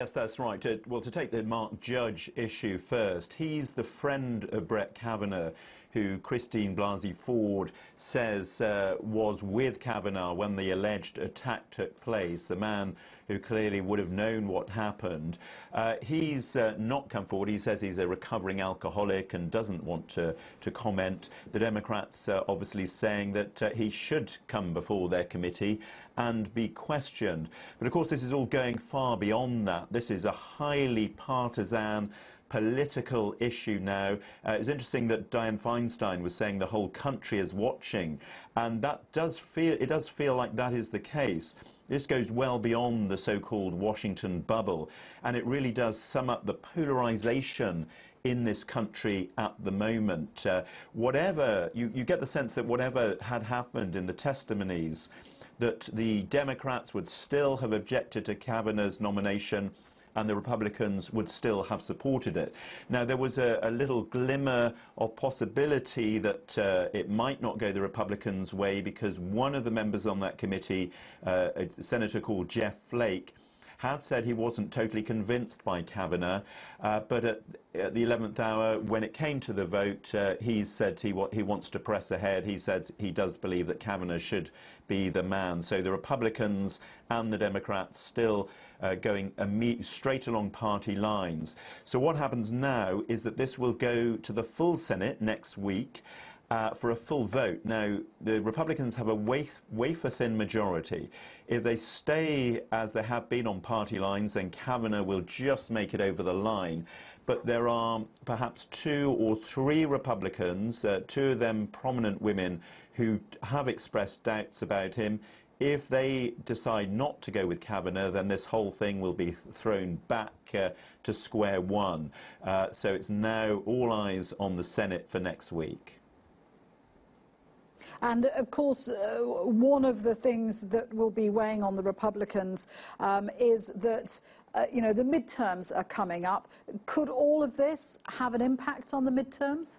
Yes, that's right. Well, to take the Mark Judge issue first, he's the friend of Brett Kavanaugh, who Christine Blasey Ford says was with Kavanaugh when the alleged attack took place, the man who clearly would have known what happened. He's not come forward. He says he's a recovering alcoholic and doesn't want to comment. The Democrats obviously saying that he should come before their committee and be questioned. But of course, this is all going far beyond that. This is a highly partisan political issue now. It's interesting that Dianne Feinstein was saying the whole country is watching, and it does feel like that is the case. This goes well beyond the so-called Washington bubble, and it really does sum up the polarization in this country at the moment. You get the sense that whatever had happened in the testimonies, that the Democrats would still have objected to Kavanaugh's nomination and the Republicans would still have supported it. Now, there was a little glimmer of possibility that it might not go the Republicans' way, because one of the members on that committee, a senator called Jeff Flake, had said he wasn't totally convinced by Kavanaugh, but at the 11th hour, when it came to the vote, he said he wants to press ahead. He said he does believe that Kavanaugh should be the man. So the Republicans and the Democrats still going straight along party lines. So what happens now is that this will go to the full Senate next week for a full vote. Now, the Republicans have a wafer-thin majority. If they stay as they have been on party lines, then Kavanaugh will just make it over the line. But there are perhaps 2 or 3 Republicans, 2 of them prominent women, who have expressed doubts about him. If they decide not to go with Kavanaugh, then this whole thing will be thrown back to square one. So it's now all eyes on the Senate for next week. And of course, one of the things that will be weighing on the Republicans is that the midterms are coming up. Could all of this have an impact on the midterms?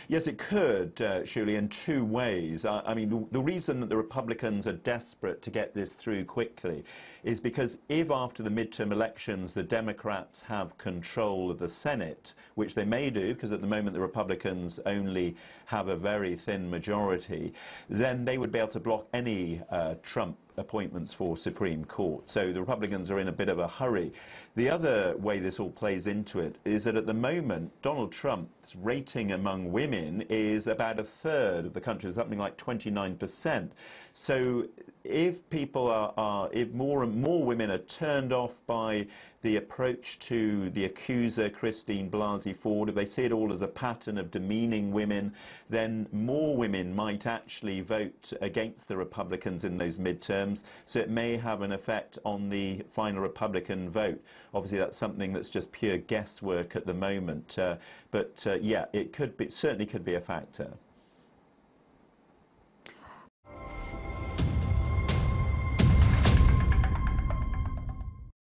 Yes, it could, Shuli, in 2 ways. I mean, the reason that the Republicans are desperate to get this through quickly is because if after the midterm elections the Democrats have control of the Senate, which they may do, because at the moment the Republicans only have a very thin majority, then they would be able to block any Trump appointments for Supreme Court. So the Republicans are in a bit of a hurry. The other way this all plays into it is that at the moment Donald Trump's rating among women is about 1/3 of the country, something like 29%. So if people if more and more women are turned off by the approach to the accuser, Christine Blasey Ford, if they see it all as a pattern of demeaning women, then more women might actually vote against the Republicans in those midterms. So it may have an effect on the final Republican vote. Obviously, that's something that's just pure guesswork at the moment. But yeah, it certainly could be a factor.